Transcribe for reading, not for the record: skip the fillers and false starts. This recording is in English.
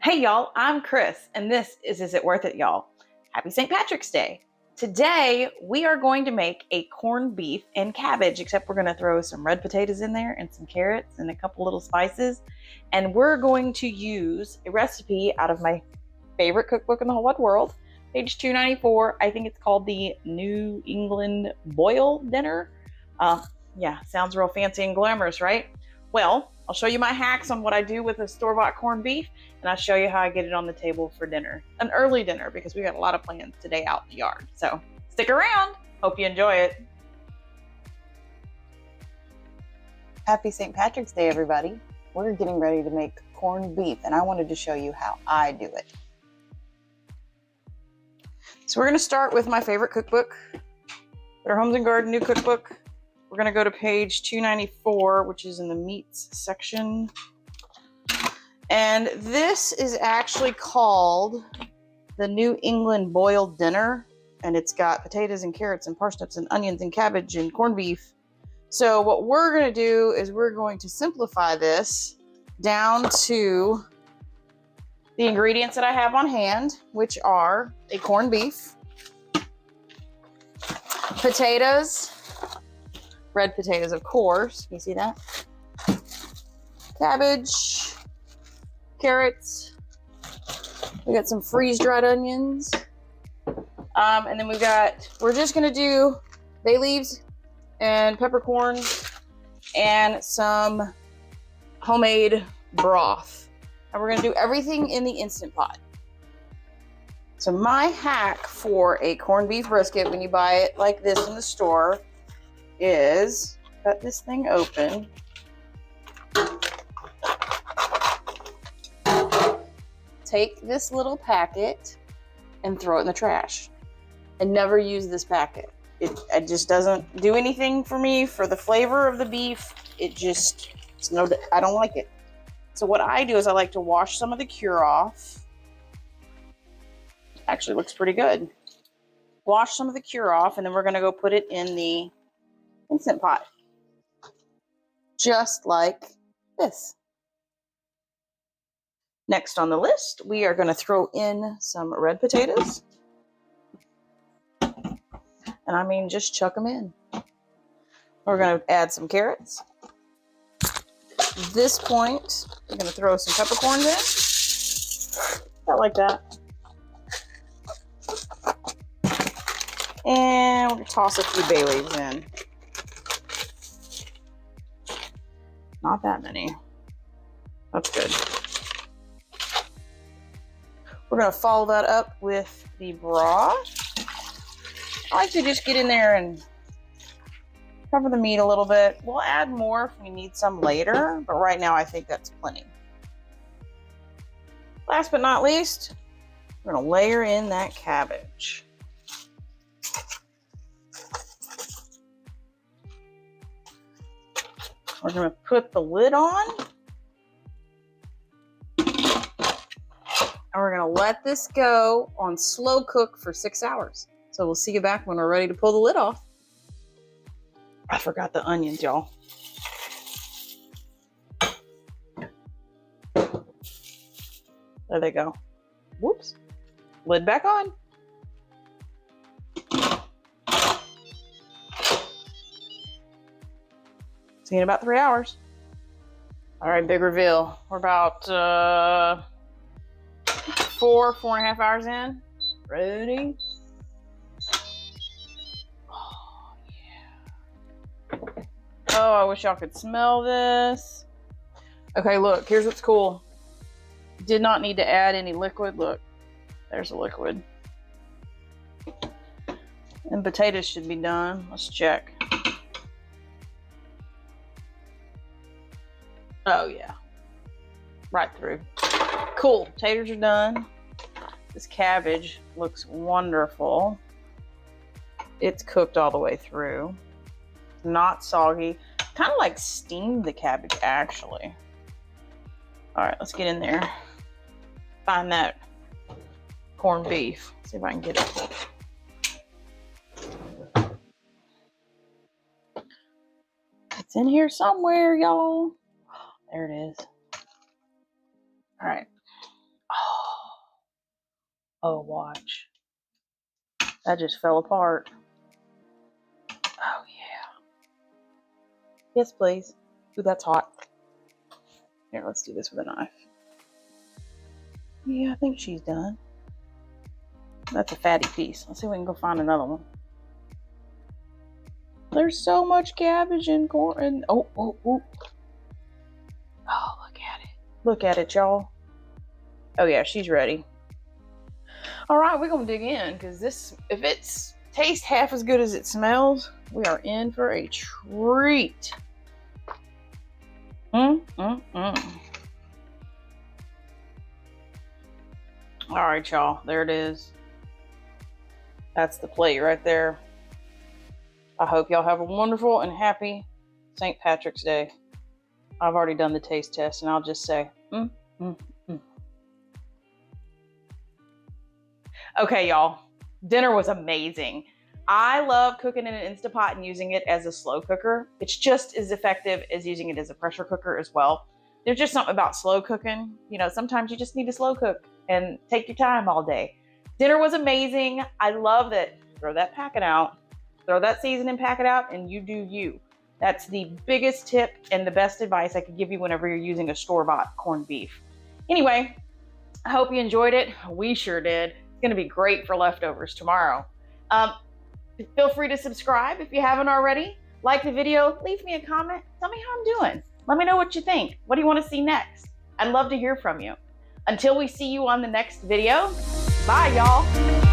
Hey y'all, I'm Kris, and this is It Worth It, y'all? Happy St. Patrick's Day. Today, we are going to make a corned beef and cabbage, except we're going to throw some red potatoes in there and some carrots and a couple little spices. And we're going to use a recipe out of my favorite cookbook in the whole wide world, page 294. I think it's called the New England Boil Dinner. Yeah, sounds real fancy and glamorous, right? Well, I'll show you my hacks on what I do with a store-bought corned beef, and I'll show you how I get it on the table for dinner. An early dinner, because we got a lot of plans today out in the yard. So stick around. Hope you enjoy it. Happy St. Patrick's Day, everybody. We're getting ready to make corned beef, and I wanted to show you how I do it. So we're going to start with my favorite cookbook, Better Homes and Garden New Cookbook. We're going to go to page 294, which is in the meats section. And this is actually called the New England Boiled Dinner. And it's got potatoes and carrots and parsnips and onions and cabbage and corned beef. So what we're going to do is we're going to simplify this down to the ingredients that I have on hand, which are a corned beef, potatoes, red potatoes, of course. You see that? Cabbage, carrots. We got some freeze-dried onions. And then we're just going to do bay leaves and peppercorns and some homemade broth. And we're going to do everything in the Instant Pot. So my hack for a corned beef brisket when you buy it like this in the store is cut this thing open. Take this little packet and throw it in the trash. I never use this packet. It just doesn't do anything for me for the flavor of the beef. I don't like it. So what I do is I like to wash some of the cure off. Actually looks pretty good. Wash some of the cure off, and then we're gonna go put it in the Instant Pot. Just like this. Next on the list, we are gonna throw in some red potatoes. And I mean, just chuck them in. We're going to add some carrots. At this point, we're going to throw some peppercorns in. About like that. And we're going to toss a few bay leaves in. Not that many. That's good. We're going to follow that up with the broth. I like to just get in there and cover the meat a little bit. We'll add more if we need some later, but right now I think that's plenty. Last but not least, we're going to layer in that cabbage. We're going to put the lid on. And we're going to let this go on slow cook for 6 hours. So we'll see you back when we're ready to pull the lid off. I forgot the onions, y'all. There they go. Whoops. Lid back on. See you in about 3 hours. All right, big reveal. We're about 4.5 hours in. Ready? Oh, I wish y'all could smell this. Okay, look, here's what's cool. Did not need to add any liquid. Look, there's the liquid. And potatoes should be done. Let's check. Oh, yeah. Right through. Cool, potatoes are done. This cabbage looks wonderful. It's cooked all the way through. Not soggy. Kind of like steamed the cabbage, actually. All right, let's get in there. Find that corned beef. See if I can get it. It's in here somewhere, y'all. There it is. All right. Oh, Oh, watch. That just fell apart. Oh, yeah. Yes, please. Ooh, that's hot. Here, let's do this with a knife. Yeah, I think she's done. That's a fatty piece. Let's see if we can go find another one. There's so much cabbage and corn. And oh, oh, oh. Oh, look at it. Look at it, y'all. Oh, yeah, she's ready. All right, we're going to dig in because this, if it's tastes half as good as it smells, we are in for a treat. All right, y'all, there it is. That's the plate right there. I hope y'all have a wonderful and happy St. Patrick's Day. I've already done the taste test, and I'll just say, Okay, y'all, dinner was amazing. I love cooking in an Instapot and using it as a slow cooker. It's just as effective as using it as a pressure cooker as well. There's just something about slow cooking. You know, sometimes you just need to slow cook and take your time all day. Dinner was amazing. I love that. Throw that packet out, throw that seasoning packet out, and you do you. That's the biggest tip and the best advice I could give you whenever you're using a store-bought corned beef. Anyway, I hope you enjoyed it. We sure did. It's going to be great for leftovers tomorrow. Feel free to subscribe if you haven't already. Like the video, leave me a comment. Tell me how I'm doing. Let me know what you think. What do you want to see next? I'd love to hear from you. Until we see you on the next video, bye, y'all.